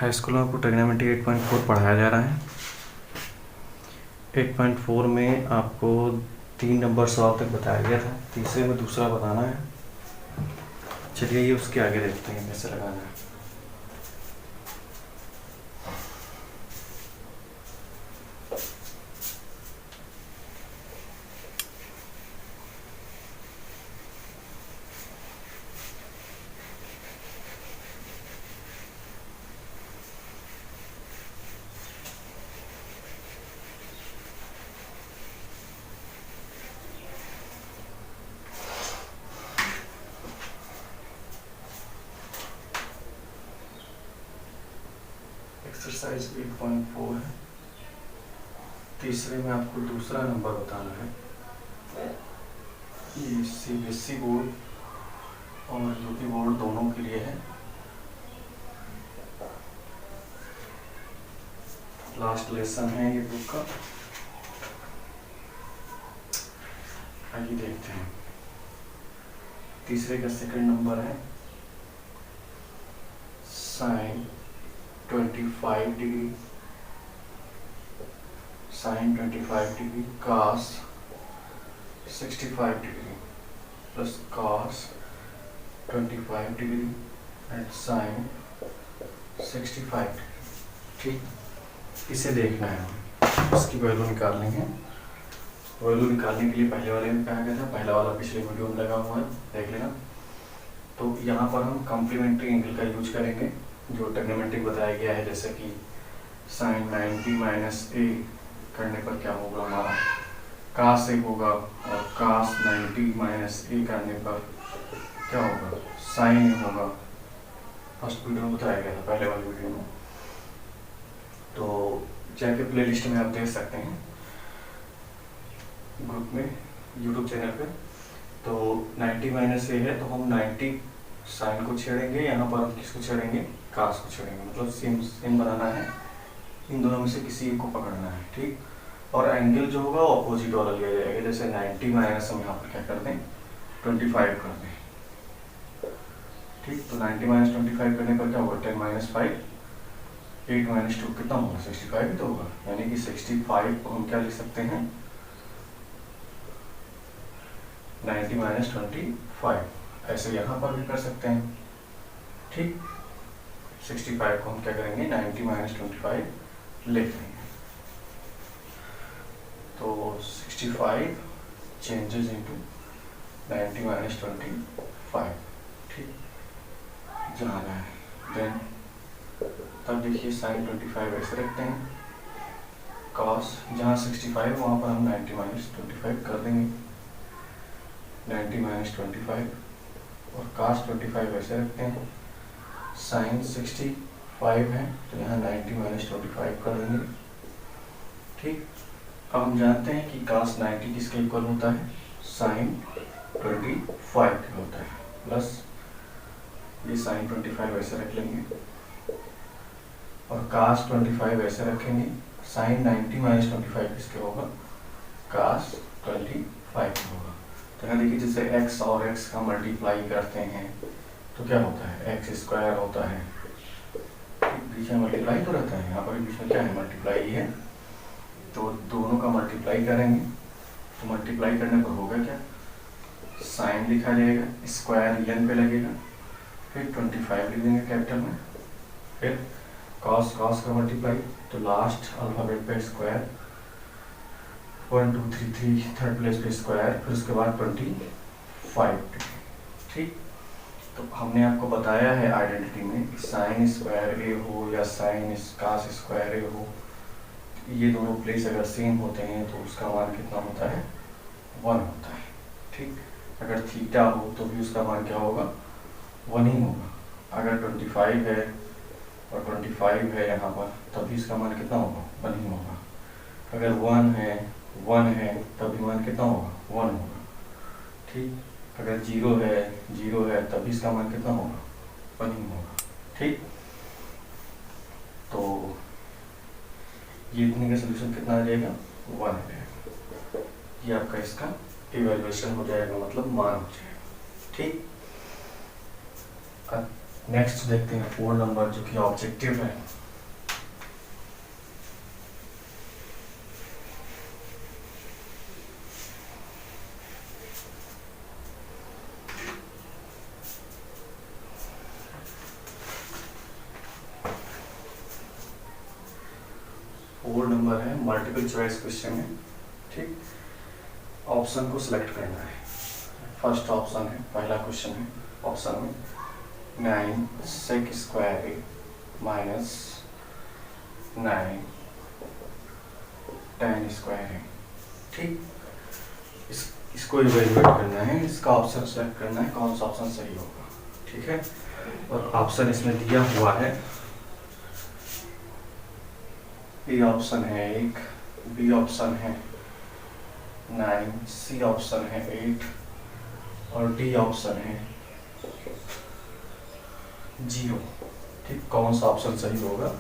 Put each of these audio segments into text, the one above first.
High school में आपको trigonometry 8.4 पढ़ाया जा रहा है। 8.4 में आपको 3 नंबर सवाल तक बताया गया था, तीसरे में दूसरा बताना है। चलिए ये उसके आगे देखते हैं कैसे लगाना है। एक्सरसाइज 8.4 है। तीसरे में आपको दूसरा नंबर बताना है। ये सीबीएसई बोर्ड और यूपी बोर्ड दोनों के लिए है। लास्ट लेसन है ये बुक का। आइए देखते हैं। तीसरे का सेकंड नंबर है sine 25 degree, sine 25 degree cos 65 degree plus cos 25 degree and sine 65 degree. ठीक, इसे देखना है। इसकी वैल्यू निकाल लेंगे। वैल्यू निकालने के लिए पहले वाले में कहा गया था, पहला वाला पिछले वीडियो में लगा हुआ है, देख लेना। तो यहाँ पर हम कॉम्प्लीमेंट्री एंगल का यूज करेंगे जो ट्रिग्नोमेट्रिक बताया गया है, जैसे कि साइन 90 माइनस ए करने पर क्या होगा, हमारा कास ए होगा, और कास 90 माइनस ए करने पर क्या होगा, साइन ए होगा। फर्स्ट वीडियो में बताया गया था, पहले वाले वीडियो में। तो जाके प्ले लिस्ट में आप देख सकते हैं ग्रुप में, यूट्यूब चैनल पे। तो 90 माइनस ए है तो हम 90 साइन को छेड़ेंगे, यहाँ पर हम किसको छेड़ेंगे, कास को छेड़ेंगे। मतलब सेम सेम बनाना है, इन दोनों में से किसी एक को पकड़ना है। ठीक, और एंगल जो होगा ऑपोजिट वाला लिया जाएगा। जैसे 90 माइनस हम यहाँ पर क्या कर दें, 25 कर दें। ठीक, तो 90 माइनस 25 करने पर क्या होगा, 10 माइनस 5, 8 माइनस 2 कितना होगा, 65 ही तो होगा। यानी कि 65 को हम क्या लिख सकते हैं, 90 माइनस 25। ऐसे यहाँ पर भी कर सकते हैं। ठीक, 65 को हम क्या करेंगे, 90 माइनस 25 लिख लेंगे। तो 65 चेंजेस इनटू 90 माइनस 25। ठीक, जाना है। देन तब देखिए साइन 25 ऐसे रखते हैं, कॉस जहाँ 65 वहाँ पर हम 90 माइनस 25 कर देंगे, 90 माइनस 25, और कास 25 ऐसे रखते हैं। साइन 65 है तो यहाँ 90 माइनस 25 कर देंगे। ठीक, अब हम जानते हैं कि कास 90 किसके इक्वल होता है, साइन 25 के होता है, प्लस ये साइन 25 ऐसे रख लेंगे, और कास 25 ऐसे रखेंगे। साइन 90 माइनस 25 किसके होगा, कास 25 के होगा। तो यहाँ देखिए, जैसे x और x का मल्टीप्लाई करते हैं तो क्या होता है, x स्क्वायर होता है। बीच में मल्टीप्लाई तो रहता है, यहाँ पर बीच में क्या है, मल्टीप्लाई है। तो दोनों का मल्टीप्लाई करेंगे तो मल्टीप्लाई करने पर होगा क्या, साइन लिखा जाएगा, स्क्वायर n पे लगेगा, फिर 25 लिख देंगे कैपिटल में, फिर कॉस कॉस का मल्टीप्लाई, तो लास्ट अल्फाबेट पे स्क्वायर, 1 2 3 3 थर्ड प्लेस पे स्क्वायर, फिर उसके बाद 25। ठीक, तो हमने आपको बताया है आइडेंटिटी में कि साइन स्क्वायर ए हो या साइन कास स्क्वायर ए हो, ये दोनों प्लेस अगर सेम होते हैं तो उसका मान कितना होता है, 1 होता है। ठीक, अगर थीटा हो तो भी उसका मान क्या होगा, 1 ही होगा। अगर 25 है और 25 है यहाँ पर, तब भी इसका मान कितना होगा, 1 ही होगा। अगर 1 है तब भी मान कितना होगा, 1 होगा। ठीक, अगर 0 है तब भी इसका मान कितना होगा, 1 ही होगा। ठीक, तो ये इतने का सोल्यूशन कितना आ जाएगा, 1 आ जाएगा। ये आपका इसका इवैल्यूएशन हो जाएगा, मतलब मान हो जाएगा। ठीक, नेक्स्ट देखते हैं 4 नंबर जो कि ऑब्जेक्टिव है। फोर नंबर है, मल्टीपल चॉइस क्वेश्चन है। ठीक, ऑप्शन को सिलेक्ट करना है। फर्स्ट ऑप्शन है, पहला क्वेश्चन है, ऑप्शन में 9 sec square A minus 9 tan square ए। ठीक, इसको इवेल्युएट करना है, इसका ऑप्शन सेलेक्ट करना है, कौन सा ऑप्शन सही होगा। ठीक है, और ऑप्शन इसमें दिया हुआ है, ए ऑप्शन है 1, बी ऑप्शन है 9, सी ऑप्शन है 8 और डी ऑप्शन है 0। ठीक, कौन सा ऑप्शन सही होगा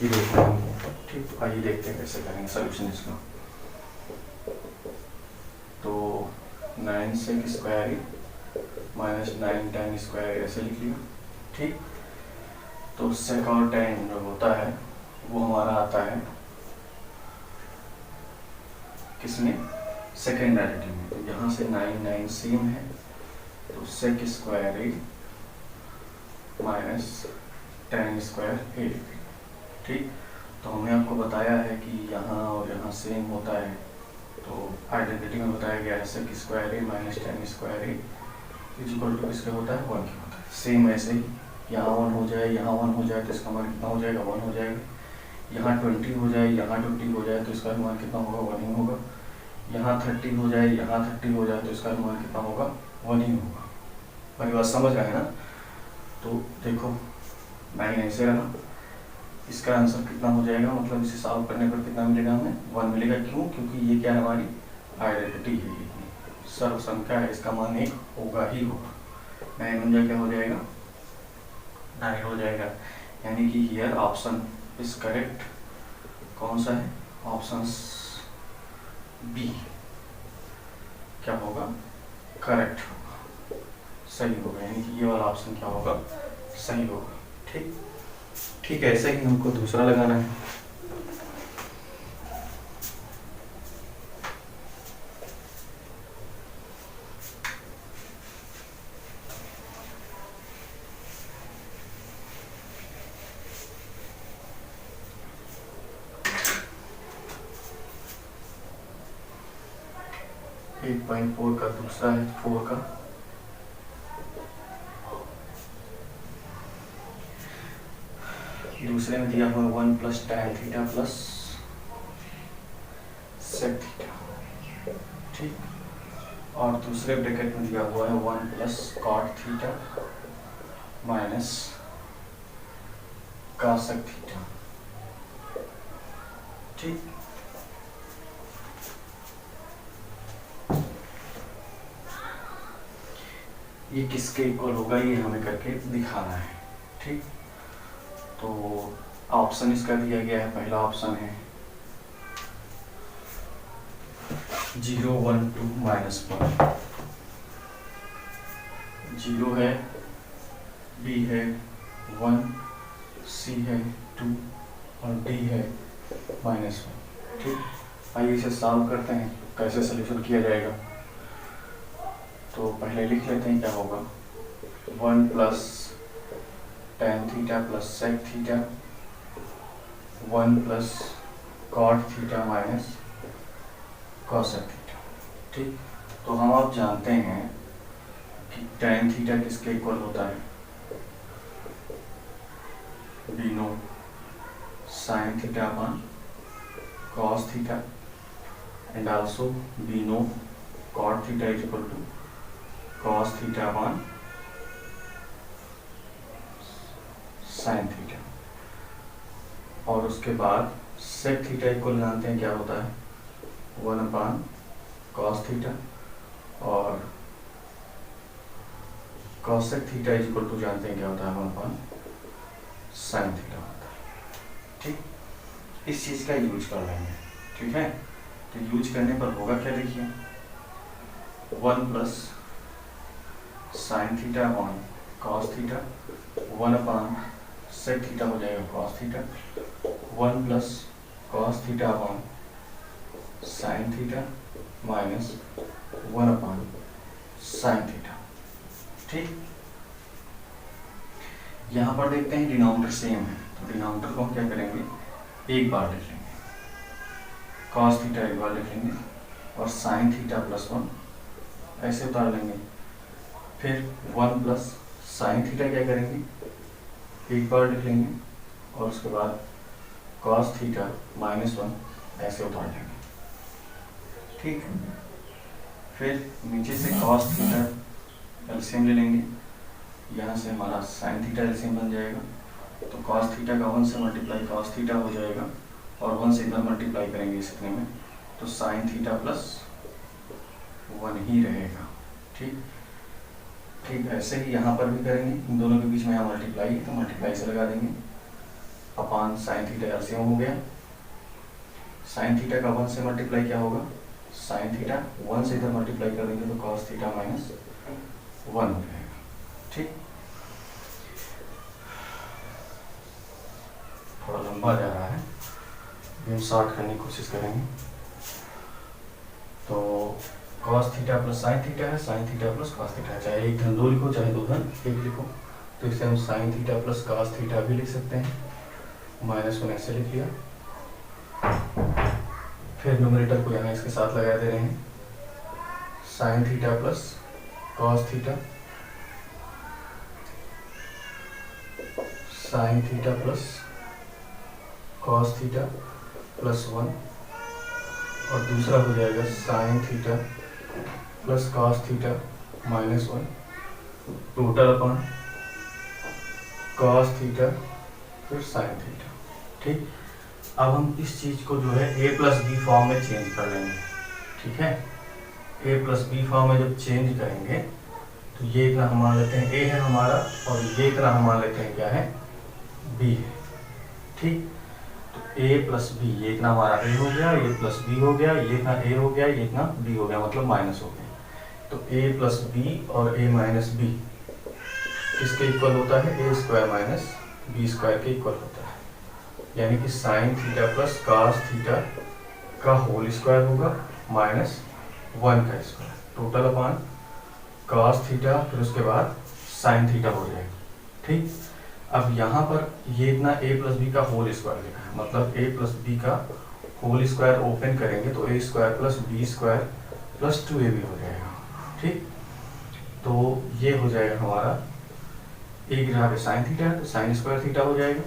ये देखना है। ठीक, आइए देखते हैं कैसे करेंगे सोल्यूशन इसका। तो 9 sec square A minus 9 tan square ऐसे लिख लिया। ठीक, तो sec और tan जो होता है वो हमारा आता है किसमें, सेकेंड डेरिवेटिव में। तो यहाँ से 9 सेम है, तो sec square A minus tan square ए। ठीक, तो हमने आपको बताया है कि यहाँ और यहाँ सेम होता है, तो आइडेंटिटी में बताया गया है sec square A minus tan square A equal to किसके होता है, 1 के होता है। सेम ऐसे ही यहाँ 1 हो जाए, यहाँ 1 हो जाए तो इसका मान कितना हो जाएगा, 1 हो जाएगा। यहाँ 20 हो जाए, यहाँ 20 हो जाए तो इसका मान कितना होगा, 1 ही होगा। यहाँ 30 हो जाए, यहाँ 30 हो जाए तो इसका मान कितना होगा, 1 ही होगा। मेरी बात समझ रहे हैं ना। तो देखो 9 ऐसे रहा, इसका आंसर कितना हो जाएगा, मतलब इसे सॉल्व करने पर कितना मिलेगा हमें, 1 मिलेगा। क्यों, क्योंकि ये क्या है, हमारी आइडेंटिटी है, सर्व संख्या है, इसका मान 1 होगा ही होगा। 9 में क्या हो जाएगा, 9 हो जाएगा। यानी कि हियर ऑप्शन इज करेक्ट। कौन सा है, ऑप्शन बी क्या होगा, करेक्ट होगा, सही होगा। यानी कि ये वाला ऑप्शन क्या होगा, सही होगा। ठीक, ठीक है, ऐसे ही हमको दूसरा लगाना है। एक 8.4 का दूसरा है, 4 का दूसरे में दिया हुआ 1 plus tan theta plus sec theta. ठीक, और दूसरे ब्रैकेट में दिया हुआ है 1 plus cot theta minus cosec theta. ठीक, ये किसके इक्वल होगा ये हमें करके दिखाना है। ठीक, तो ऑप्शन इसका दिया गया है, पहला ऑप्शन है 0 1 2 -1, 0 है, बी है 1, सी है 2 और डी है -1। ठीक, आइए इसे सॉल्व करते हैं, कैसे सॉल्यूशन किया जाएगा। तो पहले लिख लेते हैं क्या होगा, 1 plus tan theta plus sec theta, 1 plus cot theta minus cosec theta. ठीक, तो हम आप जानते हैं कि tan थीटा किसके इक्वल होता है, we know sin theta upon cos theta and also we know cot theta is equal to cos theta upon sin theta. और उसके बाद sec थीटा इक्वल जानते हैं क्या होता है, 1 अपॉन cos थीटा और cosec theta is equal to जानते हैं क्या होता है, 1 अपॉन sin थीटा होता है। ठीक, इस चीज़ का यूज कर लेंगे। ठीक है, तो यूज करने पर होगा क्या, देखिए 1 plus sin theta upon cos theta 1 अपान सेक थीटा हो जाएगा cos theta 1 plus cos theta upon sine theta minus 1 अपान साइन थीटा। ठीक, यहाँ पर देखते हैं डिनोमिनेटर सेम है, तो डिनोमिनेटर को हम क्या करेंगे, एक बार लिख लेंगे, कॉस थीटा एक बार लिख लेंगे और साइन थीटा प्लस 1 ऐसे उतार लेंगे। फिर 1 प्लस साइन थीटा क्या करेंगे, एक बार लिख लेंगे और उसके बाद कॉस थीटा माइनस 1 ऐसे उतार लेंगे। ठीक, फिर नीचे से कॉस थीटा एलसीएम ले लेंगे, यहाँ से हमारा साइन थीटा एलसीएम बन जाएगा, तो कॉस थीटा का 1 से मल्टीप्लाई कॉस थीटा हो जाएगा और 1 से इधर मल्टीप्लाई करेंगे इतने में, तो साइन थीटा प्लस 1 ही रहेगा। ठीक ठीक, ऐसे ही यहाँ पर भी करेंगे, इन दोनों के बीच में यहाँ मल्टीप्लाई है तो मल्टीप्लाई से लगा देंगे, अपान साइन थीटा एलसीएम हो गया, साइन थीटा का 1 से मल्टीप्लाई क्या होगा, साइन थीटा 1 से इधर मल्टीप्लाई कर देंगे तो कॉस थीटा माइनस 1 हो जाएगा। ठीक, थोड़ा लंबा जा रहा है, हम शॉर्ट करने की कोशिश करेंगे। तो cos theta plus sine theta है, sine theta plus cos theta है, चाहे एक धन 2 लिखो चाहे 2 धन 1 लिखो, तो इसे हम sign theta plus cos theta भी लिख सकते हैं, माइनस 1 ऐसे लिख लिया। फिर न्यूमरेटर को यहाँ इसके साथ लगा दे रहे हैं, sign theta plus cos theta, sine theta plus cos theta plus 1 और दूसरा हो जाएगा sign theta plus cos theta minus 1 total upon cos theta फिर साइन थीटा। ठीक, अब हम इस चीज़ को जो है a प्लस बी फॉर्म में चेंज कर लेंगे। ठीक है, a प्लस बी फॉर्म में जब चेंज करेंगे तो ये इतना हम मान लेते हैं a है हमारा और ये इतना हम मान लेते हैं क्या है, b है। ठीक, तो a प्लस बी, ये इतना हमारा a हो गया, ये प्लस b हो गया, ये इतना a हो गया, ये इतना b हो गया, मतलब माइनस हो गया। तो a प्लस बी और a माइनस बी किसके इक्वल होता है, a square minus B square के इक्वल होता है, यानी कि sine theta plus cos theta का होल स्क्वायर होगा माइनस 1 का square total upon cos theta, फिर उसके बाद साइन थीटा हो जाएगा। ठीक, अब यहाँ पर ये इतना a प्लस बी का होल स्क्वायर लिखा है, मतलब a प्लस बी का होल स्क्वायर ओपन करेंगे तो a square plus B square plus 2ab हो जाएगा। ठीक, तो ये हो जाएगा हमारा a की जगह पे साइन थीटा है तो साइन स्क्वायर थीटा हो जाएगा,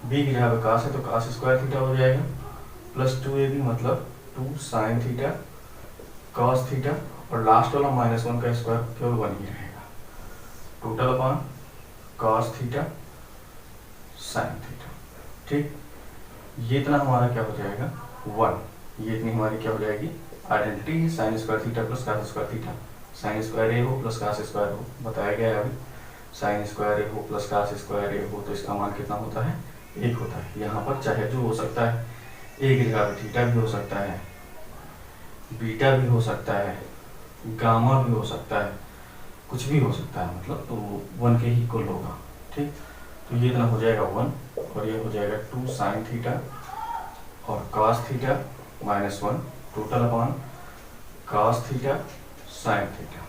b की जगह पे कॉस है तो कॉस स्क्वायर थीटा हो जाएगा, प्लस 2ab मतलब 2 साइन थीटा कॉस थीटा और लास्ट वाला माइनस 1 का स्क्वायर केवल 1 ही रहेगा, total upon cos theta sine theta. ठीक, ये इतना हमारा क्या हो जाएगा 1, ये इतनी हमारी क्या हो जाएगी आइडेंटिटी है, sine square theta plus cos square theta, sine square A हो प्लस कॉस स्क्वायर हो, बताया गया है अभी, साइन स्क्वायर ए हो प्लस कॉस स्क्वायर ए हो तो इसका मान कितना होता है 1 होता है। यहाँ पर चाहे जो हो सकता है, ए की जगह पे थीटा भी हो सकता है, बीटा भी हो सकता है, गामा भी हो सकता है, कुछ भी हो सकता है, मतलब तो 1 के ही इक्वल होगा। ठीक, तो ये इतना हो जाएगा 1 और ये हो जाएगा 2 साइन थीटा और cos theta minus 1 total upon cos theta sine theta,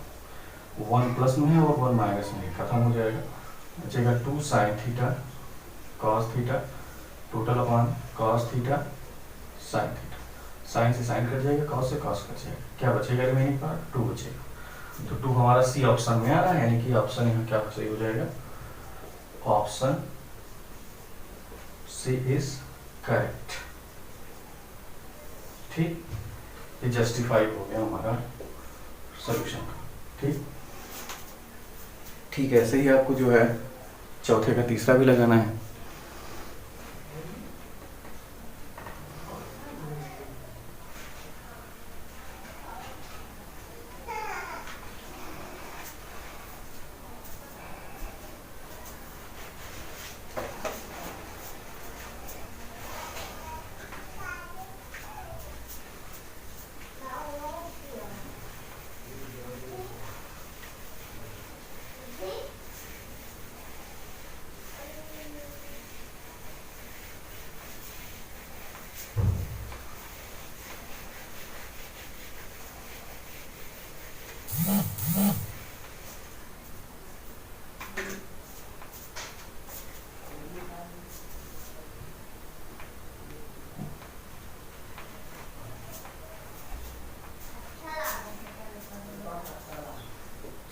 1 plus में है और 1 माइनस में है, खत्म हो जाएगा, बचेगा 2 sine theta cos theta total upon cos theta sine theta, sine से साइन कट जाएगा, कॉस से कॉस कट जाएगा, क्या बचेगा रिमेनिंग पार्ट 2 बचेगा। तो 2 हमारा सी ऑप्शन में आ रहा है, यानी कि ऑप्शन यहाँ क्या सही हो जाएगा, ऑप्शन सी इज करेक्ट। ठीक, ये जस्टिफाई हो गया हमारा सॉल्यूशन। ठीक ठीक, ऐसे ही आपको जो है चौथे का तीसरा भी लगाना है।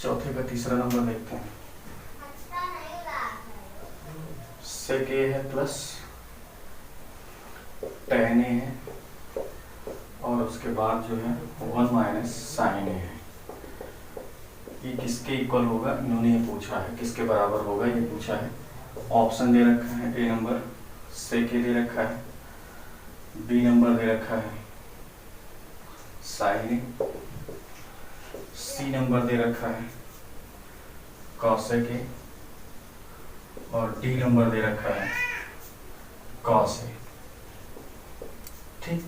चौथे का तीसरा नंबर देखते हैं। सेक ए है प्लस tan ए है और उसके बाद जो है 1 माइनस साइन ए है। ये किसके इक्वल होगा, इन्होंने ये पूछा है, किसके बराबर होगा ये पूछा है। ऑप्शन दे रखा है, ए नंबर सेक ए दे रखा है, बी नंबर दे रखा है साइन ए, सी नंबर दे रखा है कॉसेक ए और डी नंबर दे रखा है कॉस ए। ठीक,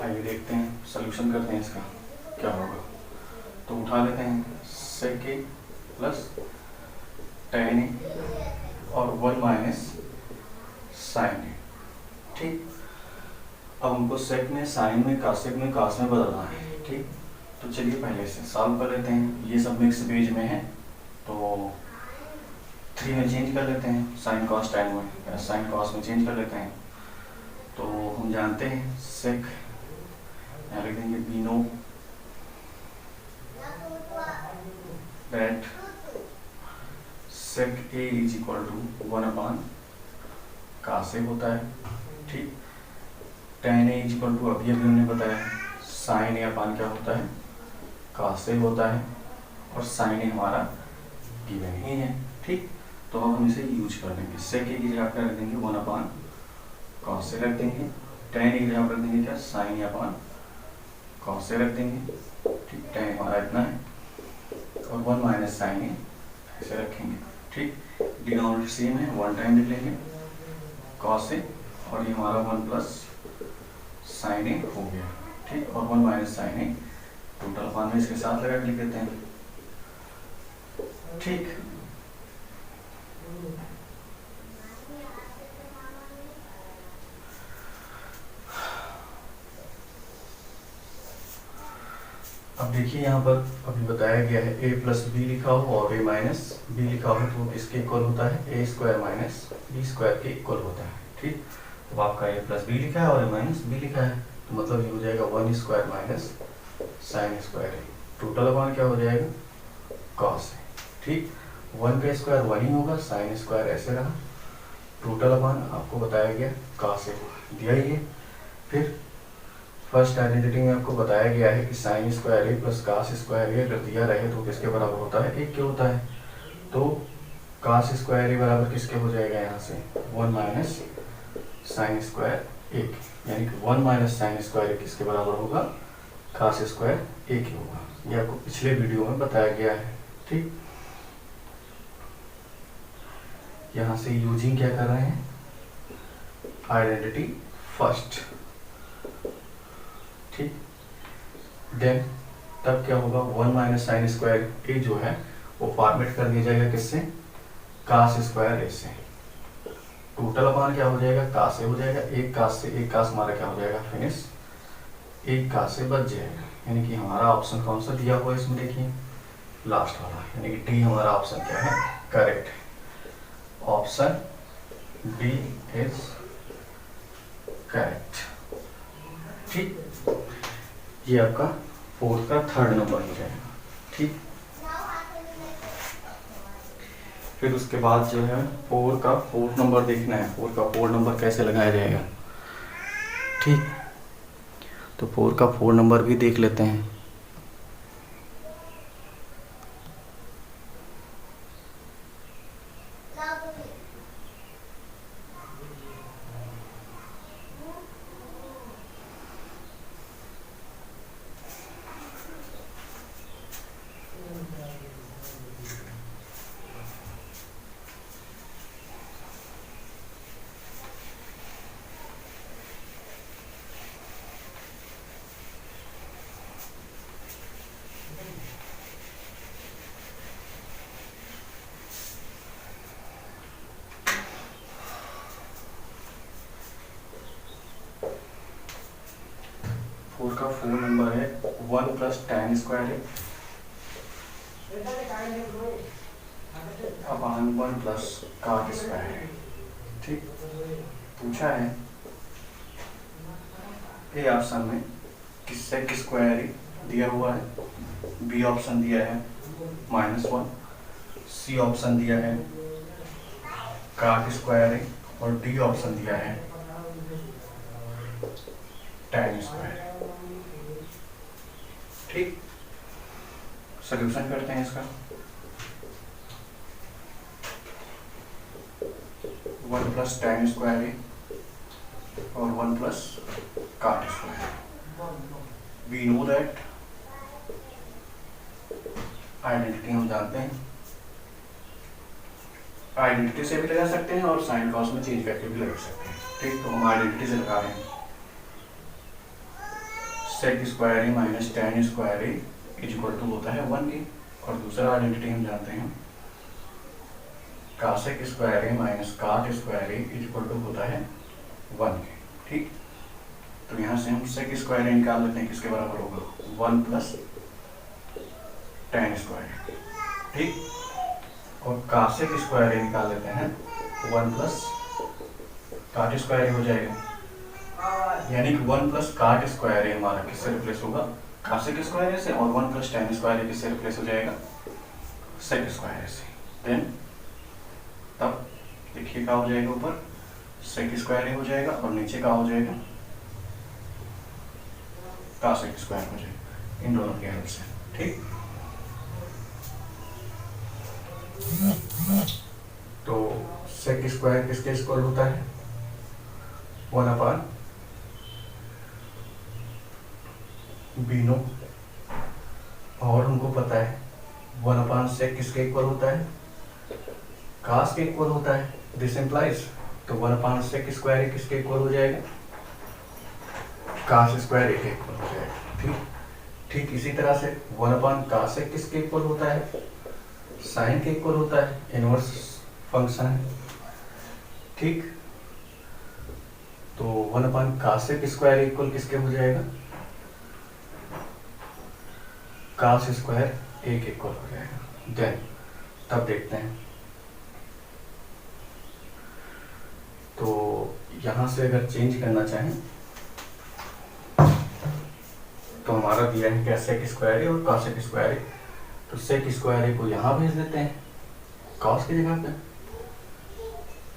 आइए देखते हैं, सॉल्यूशन करते हैं इसका क्या होगा। तो उठा लेते हैं सेक ए प्लस tan ए और 1 माइनस साइन ए। ठीक, अब हमको सेक में, साइन में, कासेक में, कास में बदलना है। ठीक, तो चलिए पहले से सॉल्व कर लेते हैं। ये सब मिक्स पेज में है तो 3 में चेंज कर लेते हैं, साइन कॉस tan में या साइन कॉस में चेंज कर लेते हैं। तो हम जानते हैं सेक, यहाँ लिख देंगे we know that sec A is equal to 1 upon cos A होता है। ठीक, tan A is equal to अभी हमने बताया साइन ए अपॉन क्या होता है, कास ए होता है और साइन ए हमारा गिवन ही है। ठीक, तो अब हम इसे यूज कर देंगे। सेक ए की जगह पर रख देंगे 1 अपॉन कॉस ए रख देंगे, tan ए की जगह पर रख देंगे क्या, sign A upon cos A रख देंगे। ठीक, tan हमारा इतना है और 1 माइनस साइन ए ऐसे रखेंगे। ठीक, डिनोमिनेटर सेम है, 1 टाइम लिख लेंगे कॉस ए और ये हमारा 1 प्लस साइन ए हो गया। ठीक, और 1 माइनस साइन ए टोटल अपान में इसके साथ लगा के लिख देते हैं। ठीक, अब देखिए यहाँ पर अभी बताया गया है a प्लस बी लिखा हो और a माइनस बी लिखा हो तो किसके इक्वल होता है, a square minus B square के इक्वल होता है। ठीक, तो आपका a प्लस बी लिखा है और a माइनस बी लिखा है तो मतलब ये हो जाएगा 1 स्क्वायर माइनस साइन स्क्वायर ए, टोटल अपान क्या हो जाएगा कॉस ए। ठीक, 1 का स्क्वायर 1 ही होगा, साइन स्क्वायर ऐसे रहा, टोटल अपान आपको बताया गया कॉस ए दिया ही है। फिर फर्स्ट आइडेंटिटी में आपको बताया गया है कि साइन स्क्वायर ए प्लस कास स्क्वायर ए अगर दिया रहे तो किसके बराबर होता है, 1 के होता है। तो कास स्क्वायर ए बराबर किसके हो जाएगा, यहाँ से 1 माइनस साइन स्क्वायर 1, यानी कि 1 माइनस साइन स्क्वायर किसके बराबर होगा, कास स्क्वायर 1 ही होगा। ये आपको पिछले वीडियो में बताया गया है। ठीक, यहाँ से यूजिंग क्या कर रहे हैं, आइडेंटिटी फर्स्ट। ठीक, देन तब क्या होगा, 1 माइनस साइन स्क्वायर ए जो है वो फॉर्मेट कर दिया जाएगा किससे, कास स्क्वायर ए से। टोटल अपान क्या हो जाएगा, कास ए हो जाएगा, एक कास से एक कास हमारा क्या हो जाएगा फिनिश, एक कास से बच जाएगा। यानी कि हमारा ऑप्शन कौन सा दिया हुआ है इसमें देखिए, लास्ट वाला, यानी कि डी हमारा ऑप्शन क्या है, करेक्ट है। Option D is correct. ठीक, ये आपका 4th का 3rd नंबर हो जाएगा। ठीक, फिर उसके बाद जो है 4 का 4th नंबर देखना है, 4 का 4 नंबर कैसे लगाया जाएगा। ठीक, तो 4 का 4 नंबर भी देख लेते हैं। का 4 नंबर है 1 प्लस tan स्क्वायर है अपान 1 प्लस cot स्क्वायर है। ठीक, पूछा है ए ऑप्शन में कि सेक स्क्वायर दिया हुआ है, बी ऑप्शन दिया है -1, सी ऑप्शन दिया है cot स्क्वायर है और डी ऑप्शन दिया है tan स्क्वायर। ठीक, सोल्यूशन करते हैं इसका। 1 प्लस tan स्क्वायर है और 1 plus cot square. We know that, identity हम जानते हैं, आइडेंटिटी से भी लगा सकते हैं और साइन कॉस में चेंज करके भी लगा सकते हैं। ठीक, तो हम आइडेंटिटी से लगा रहे हैं। Sec square A minus tan square A is equal to होता है 1 के, और दूसरा आइडेंटिटी हम जानते हैं cosec square A minus cot square A is equal to होता है 1 के। ठीक, तो यहाँ से हम सेक स्क्वायर ए निकाल लेते हैं, किसके बराबर होगा 1 प्लस tan स्क्वायर। ठीक, और कासेक स्क्वायर ए निकाल लेते हैं 1 प्लस cot स्क्वायर ए हो जाएगा, यानी कि 1 प्लस cot स्क्वायर ए हमारा किससे रिप्लेस होगा कासेक स्क्वायर ए से, और 1 प्लस tan स्क्वायर ए किससे रिप्लेस हो जाएगा सेक स्क्वायर ए से। देन तब देखिए क्या हो जाएगा, ऊपर सेक स्क्वायर ए हो जाएगा और नीचे क्या हो जाएगा कासेक स्क्वायर हो जाएगा, इन दोनों की हेल्प से। ठीक, तो सेक स्क्वायर किसके इक्वल होता है 1 अपान बीनो, और हमको पता है 1 अपान सेक किसके इक्वल होता है कास के इक्वल होता है। दिस इम्प्लाइज, तो 1 अपान सेक स्क्वायर किसके इक्वल हो जाएगा कास स्क्वायर के इक्वल हो जाएगा। ठीक, ठीक इसी तरह से 1 अपान कासेक किसके इक्वल होता है साइन के इक्वल होता है, इनवर्स फंक्शन है। ठीक, तो 1 अपान कासेक स्क्वायर इक्वल किसके हो जाएगा कास स्क्वायर ए के इक्वल हो जाएगा। देन तब देखते हैं, तो यहां से अगर चेंज करना चाहें तो हमारा दिया है क्या सेक स्क्वायर ए और कासेक स्क्वायर ए, तो सेक स्क्वायर ए को यहाँ भेज देते हैं कॉस की जगह पे,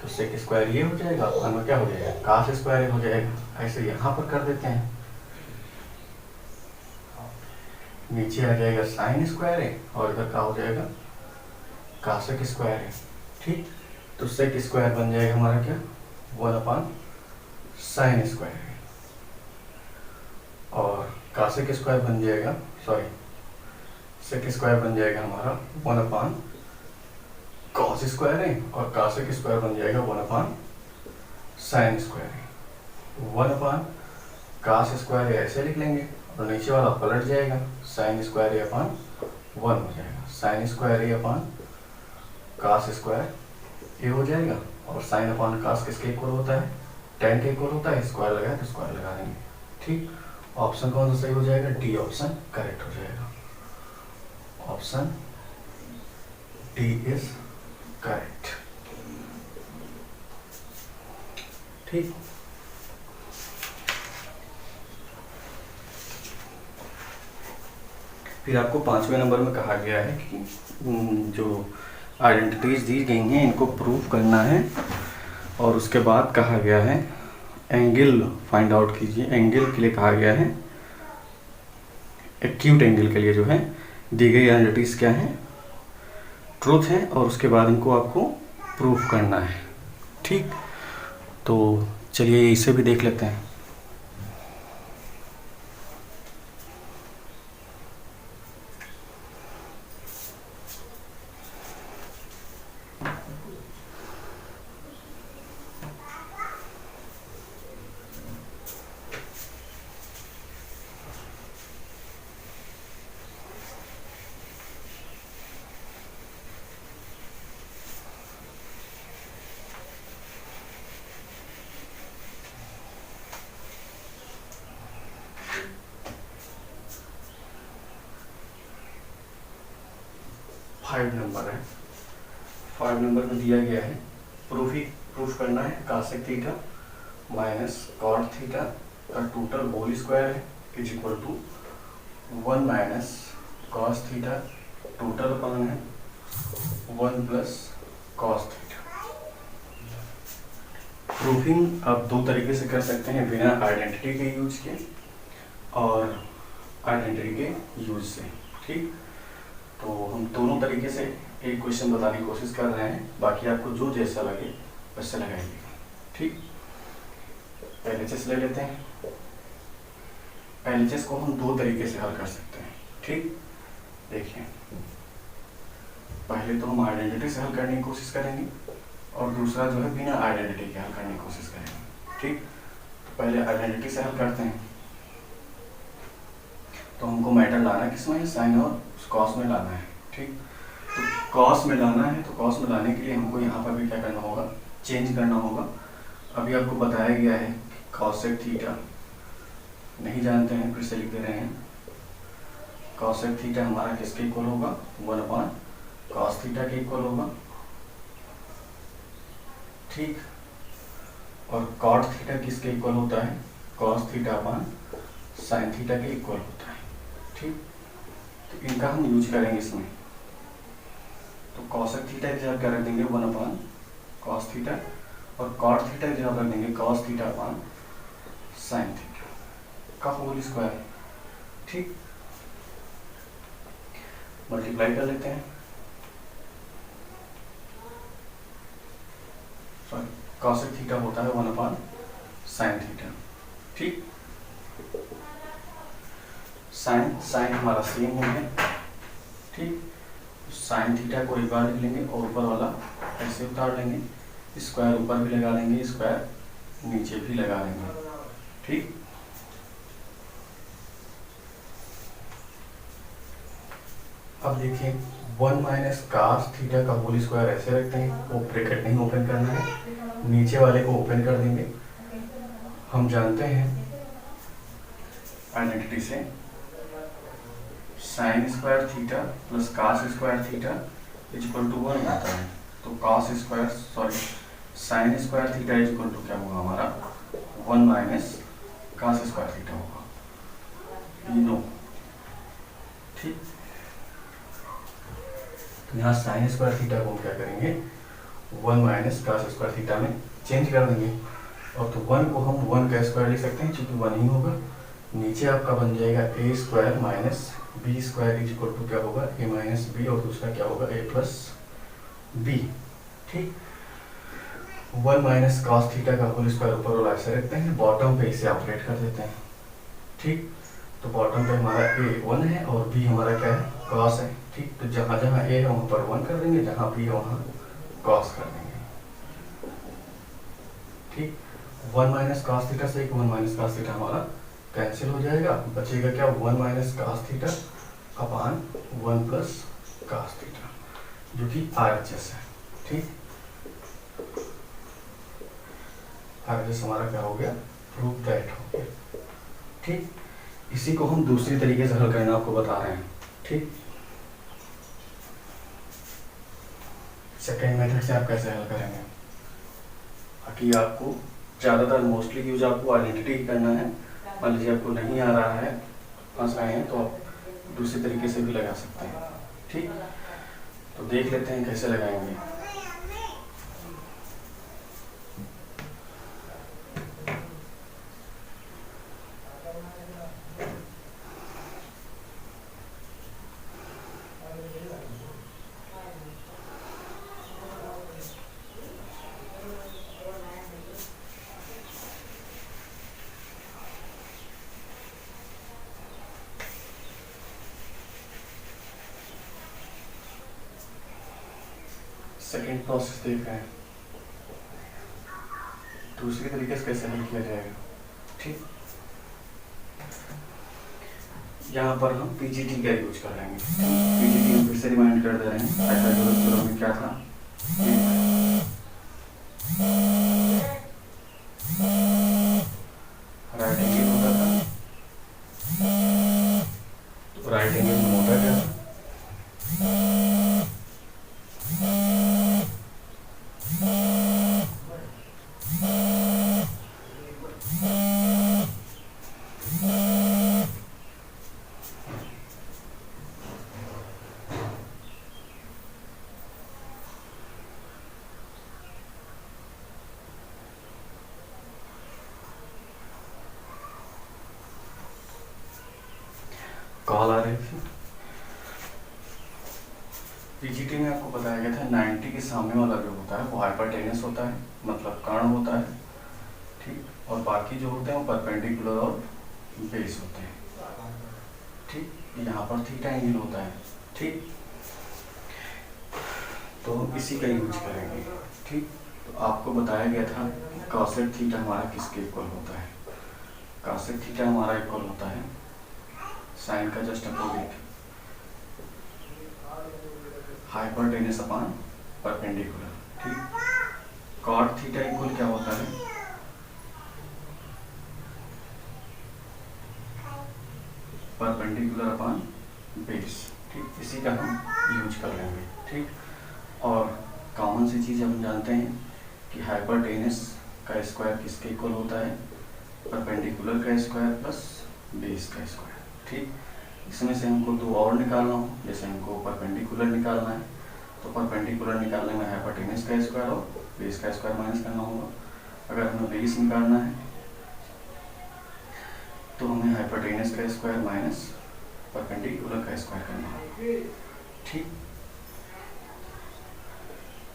तो सेक स्क्वायर ये हो जाएगा और क्या हो जाएगा कास स्क्वायर ए हो जाएगा। ऐसे यहाँ पर कर देते हैं, नीचे आ जाएगा साइन स्क्वायर ए और इधर क्या हो जाएगा कासेक स्क्वायर ए। ठीक, तो सेक स्क्वायर बन जाएगा हमारा क्या 1 अपान साइन स्क्वायर ए, और कासेक स्क्वायर बन जाएगा सेक स्क्वायर बन जाएगा हमारा 1 अपान कॉस स्क्वायर है, और कासेक स्क्वायर बन जाएगा 1 अपान साइन स्क्वायर है। 1 अपान कास स्क्वायर है ऐसे लिख लेंगे, और नीचे वाला पलट जाएगा साइन स्क्वायर ए अपान 1 हो जाएगा, sign square A upon cos square A हो जाएगा, और साइन अपान कास किसके इक्वल होता है tan के इक्वल होता है, स्क्वायर लगाए तो स्क्वायर लगा देंगे। ठीक, ऑप्शन कौन सा सही हो जाएगा डी ऑप्शन करेक्ट हो जाएगा, ऑप्शन डी इज करेक्ट। ठीक, फिर आपको 5वें नंबर में कहा गया है कि जो आइडेंटिटीज दी गई हैं इनको प्रूव करना है, और उसके बाद कहा गया है एंगल फाइंड आउट कीजिए। एंगल के लिए कहा गया है, एक्यूट एंगल के लिए जो है दी गई आइडेंटिटीज क्या है ट्रूथ है, और उसके बाद इनको आपको प्रूफ करना है। ठीक, तो चलिए इसे भी देख लेते हैं। फाइव नंबर है, 5 नंबर में दिया गया है प्रूफ करना है cosec theta minus cot theta का टोटल होल स्क्वायर है is equal to 1 minus cos theta total upon है 1 प्लस कॉस थीटा। प्रूफिंग आप दो तरीके से कर सकते हैं, बिना आइडेंटिटी के यूज के और आइडेंटिटी के यूज से। ठीक, तो हम दोनों तरीके से एक क्वेश्चन बताने की कोशिश कर रहे हैं, बाकी आपको जो जैसा लगे वैसे लगाइएगा। ठीक, एलएचएस ले लेते हैं। एलएचएस को हम दो तरीके से हल कर सकते हैं। ठीक, देखिए पहले तो हम आइडेंटिटी से हल करने की कोशिश करेंगे और दूसरा जो है बिना आइडेंटिटी के हल करने की कोशिश करेंगे। ठीक, तो पहले आइडेंटिटी से हल करते हैं। तो हमको मैटर लाना किसमें है, साइन और कॉस में लाना है। ठीक, तो कॉस में लाना है, तो कॉस में लाने के लिए हमको यहाँ पर भी क्या करना होगा, चेंज करना होगा। अभी आपको बताया गया है कॉसेक थीटा नहीं जानते हैं, फिर से लिख दे रहे हैं। कॉसेक थीटा हमारा किसके इक्वल होगा, 1 अपॉन कॉस थीटा के इक्वल होगा। ठीक, और कॉट थीटा किसके इक्वल होता है, cos theta upon sine theta के इक्वल होता है। ठीक, तो इनका हम यूज करेंगे इसमें। तो कॉसेक थीटा की जगह क्या रख देंगे, 1 अपॉन कॉस थीटा, और कॉट थीटा की जगह रख देंगे cos theta upon sine theta का होल स्क्वायर। ठीक, मल्टीप्लाई कर लेते हैं। कॉसेक थीटा होता है 1 अपॉन साइन थीटा। ठीक, साइन हमारा सेम हो गया। ठीक, साइन थीटा को एक बार लिख लेंगे और ऊपर वाला ऐसे उतार लेंगे, स्क्वायर ऊपर भी लगा लेंगे, स्क्वायर नीचे भी लगा लेंगे। ठीक, अब देखिए 1 माइनस कास थीटा का होल स्क्वायर ऐसे रखते हैं, वो ब्रैकेट नहीं ओपन करना है, नीचे वाले को ओपन कर देंगे। हम जानते हैं आइडेंटिटी से sine square theta plus cos square theta is equal to 1 आता है। तो cos square sine square theta is equal to क्या होगा हमारा, 1 माइनस कास स्क्वायर थीटा होगा, नो। ठीक, यहाँ साइन स्क्वायर थीटा को हम क्या करेंगे, 1 माइनस कास स्क्वायर थीटा में चेंज कर देंगे। और तो 1 को हम 1 का स्क्वायर लिख सकते हैं, क्योंकि 1 ही होगा। नीचे आपका बन जाएगा A square minus B square is equal to क्या होगा, ए माइनस बी, और दूसरा क्या होगा, ए प्लस बी। ठीक, 1 माइनस कॉस थीटा का होल स्क्वायर ऊपर वाला ऐसे रखते हैं, बॉटम पे इसे ऑपरेट कर देते हैं। ठीक, तो बॉटम पे हमारा ए 1 है और बी हमारा क्या है, कॉस है। ठीक, तो जहाँ जहाँ ए है वहाँ पर 1 कर देंगे, जहाँ बी है वहाँ कॉस कर देंगे। ठीक, 1 माइनस कॉस थीटा से 1 माइनस कॉस थीटा हमारा कैंसिल हो जाएगा, बचेगा क्या, 1 minus cos theta upon 1 plus cos theta, जो कि आरएचएस है। ठीक, आरएचएस हमारा क्या हो गया, प्रूफ दैट हो गया। ठीक, इसी को हम दूसरी तरीके से हल करना आपको बता रहे हैं। ठीक, सेकेंड मेथड से आप कैसे हल करेंगे, बाकी आपको ज़्यादातर मोस्टली यूज आपको आइडेंटिटी ही करना है। मान लीजिए आपको नहीं आ रहा है, फंस रहे हैं, तो आप दूसरे तरीके से भी लगा सकते हैं। ठीक, तो देख लेते हैं कैसे लगाएंगे। सेकेंड प्रोसेस देख रहे हैं, दूसरी तरीके से कैसे हल किया जाएगा। ठीक, यहाँ पर हम पीजीटी का यूज कर रहे हैं। पीजीटी हम फिर से रिमाइंड कर दे रहे हैं, पाइथागोरस में क्या था, राइट एंगल होता था, तो राइट एंगल में होता क्या था, कॉल आ रही थी। पीजीटी में आपको बताया गया था 90 के सामने वाला जो होता है वो हाइपरटेनस होता है, मतलब कर्ण होता है, ठीक, और बाकी जो होते हैं वो परपेंडिकुलर और बेस होते हैं, ठीक। यहाँ पर थीटा एंगल होता है, ठीक, तो हम इसी का यूज करेंगे, ठीक। तो आपको बताया गया था कॉसेक थीटा हमारा किसके इक्वल होता है। कॉसेक थीटा हमारा इक्वल होता है साइन का जस्ट अपोजिट, हाइपरटेनस अपॉन परपेंडिकुलर, ठीक। कॉट थीटा इक्वल क्या होता है, परपेंडिकुलर अपॉन बेस, ठीक। इसी का हम यूज कर लेंगे, ठीक। और कॉमन सी चीज़ हम जानते हैं कि हाइपरटेनस का स्क्वायर किसके इक्वल होता है, परपेंडिकुलर का स्क्वायर प्लस बेस का स्क्वायर, ठीक। इसमें से हमको दो और निकालना हो, जैसे हमको परपेंडिकुलर निकालना है तो परपेंडिकुलर निकालने में हाइपरटेनस का स्क्वायर और बेस का स्क्वायर माइनस करना होगा। अगर हमें बेस निकालना है तो हमें हाइपरटेनस का स्क्वायर माइनस परपेंडिकुलर का स्क्वायर करना होगा, ठीक।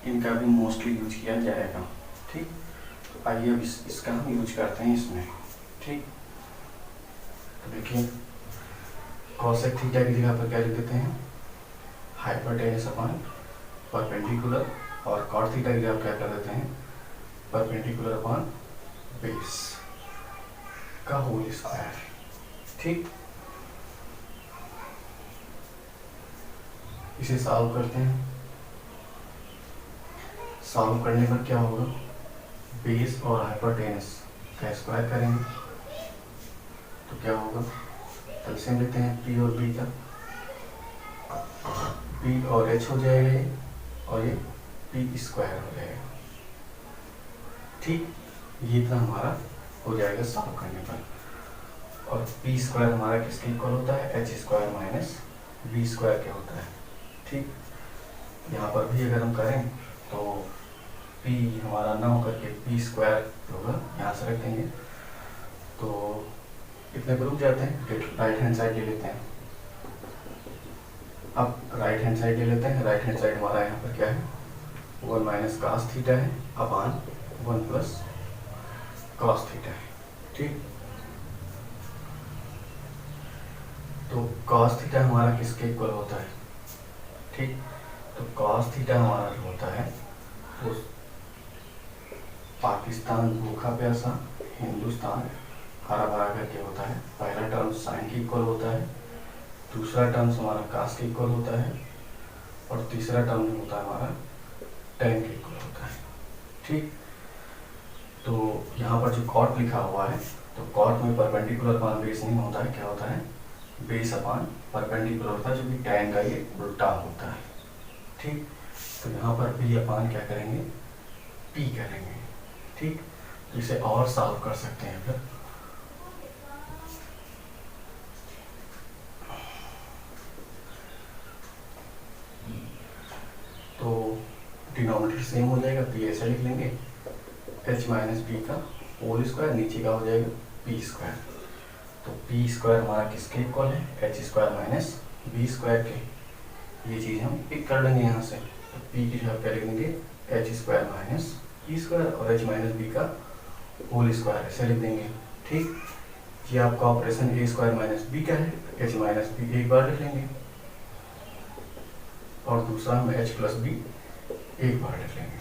इनका भी मोस्टली यूज किया जाएगा, ठीक। तो आइए अब इसका हम यूज करते हैं इसमें, ठीक। तो देखिए कॉसेक थीटा की जगह पर क्या लिख देते हैं, हाइपरटेनस अपॉन परपेंडिकुलर, और कॉट थीटा की जगह क्या कर देते हैं, परपेंडिकुलर अपॉन बेस का होल स्क्वायर, ठीक। इसे सॉल्व करते हैं। सॉल्व करने पर क्या होगा, बेस और हाइपरटेनस का स्क्वायर करेंगे तो क्या होगा, एलसीएम लेते हैं पी और बी का, पी और एच हो जाएगा ये, और ये पी स्क्वायर हो जाएगा, ठीक। ये इतना हमारा हो जाएगा सॉल्व करने पर। और पी स्क्वायर हमारा किसके इक्वल होता है, H square minus B square क्या होता है, ठीक। यहाँ पर भी अगर हम करें तो पी हमारा ना होकर के पी स्क्वायर होगा, यहाँ से रख देंगे तो इतने पर रुक जाते हैं। राइट हैंड साइड ले लेते हैं, अब राइट हैंड साइड ले लेते हैं। राइट हैंड साइड हमारा यहाँ पर क्या है, 1 माइनस कास थीटा है अपॉन 1 प्लस कॉस थीटा है, ठीक। तो कॉस थीटा हमारा किसके इक्वल होता है, ठीक। तो कॉस थीटा हमारा जो होता है वो पाकिस्तान भूखा प्यासा हिंदुस्तान हरा भरा करके होता है। पहला टर्म साइन के इक्वल होता है, दूसरा टर्म हमारा कास के इक्वल होता है, और तीसरा टर्म जो होता है हमारा टेन के इक्वल होता है, ठीक। तो यहाँ पर जो कॉट लिखा हुआ है, तो कॉट में परपेंडिकुलर अपॉन बेस नहीं होता है, क्या होता है, बेस अपॉन परपेंडिकुलर होता है, जो कि टेन का ये उल्टा होता है, ठीक। तो यहाँ पर बी अपॉन क्या करेंगे, पी करेंगे, ठीक। तो इसे और सॉल्व कर सकते हैं फिर। तो डिनोमिनेटर सेम हो जाएगा, पी ऐसे लिख लेंगे, एच माइनस बी का होल स्क्वायर, नीचे का हो जाएगा पी स्क्वायर। तो पी स्क्वायर हमारा किसके इक्वल है, H square minus B square के। ये चीज़ हम पिक कर लेंगे यहाँ से, तो पी की जगह क्या लिख देंगे, H square minus B square, और एच माइनस बी का होल स्क्वायर ऐसे लिख देंगे, ठीक। ये आपका operation A square minus B का है, एच माइनस बी एक बार लिख लेंगे, और दूसरा हम एच प्लस बी एक बार लिख लेंगे,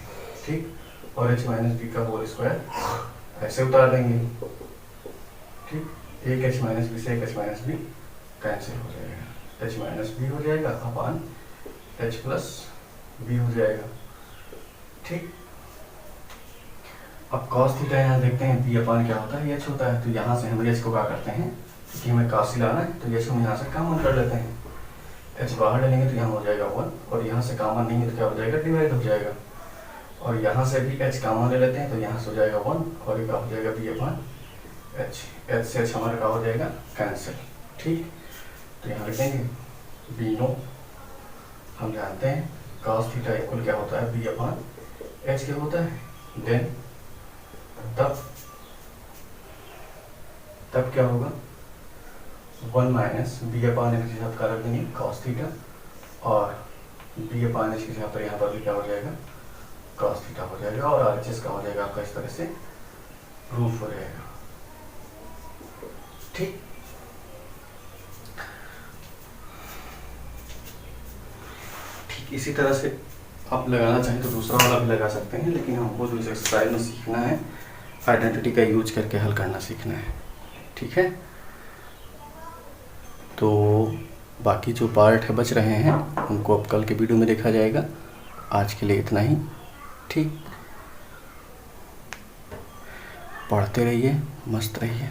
ठीक। और एच माइनस बी का होल स्क्वायर ऐसे उतार देंगे, ठीक। एक एच माइनस बी से एक एच माइनस बी कैंसिल हो जाएगा, एच माइनस बी हो जाएगा अपॉन एच प्लस बी हो जाएगा, ठीक। अब कॉस थीटा यहाँ देखते हैं, बी अपॉन क्या होता है, एच होता है। तो यहाँ से हम एच को क्या करते हैं, क्योंकि हमें कॉस ही लाना है तो एच हम यहाँ से कॉमन कर लेते हैं। एच बाहर डालेंगे तो यहाँ हो जाएगा 1, और यहाँ से कॉमन नहीं है तो क्या हो जाएगा, डिवाइड हो जाएगा। और यहाँ से भी एच कॉमन ले लेते हैं तो यहाँ से हो जाएगा 1, और ये क्या हो जाएगा, बी अपॉन एच। एच से एच हमारा क्या हो जाएगा, कैंसिल, ठीक। तो यहाँ लिखेंगे बी नो, हम जानते हैं कॉस थीटा इक्वल क्या होता है, बी अपॉन एच क्या होता है। देन तब क्या होगा, 1 माइनस बी अपान एच की जगह पर रख देंगे कॉस थीटा, और बी अपान एच की जगह पर यहाँ पर भी क्या हो जाएगा, कॉस थीटा हो जाएगा, और आर एच एस का हो जाएगा आपका इस तरह से प्रूफ हो जाएगा। ठीक, ठीक इसी तरह से आप लगाना चाहें तो दूसरा वाला भी लगा सकते हैं, लेकिन हमको जो इस एक्सरसाइज में सीखना है आइडेंटिटी का यूज करके हल करना सीखना है। ठीक है, तो बाकी जो पार्ट है बच रहे हैं उनको अब कल के वीडियो में देखा जाएगा। आज के लिए इतना ही। ठीक, पढ़ते रहिए, मस्त रहिए।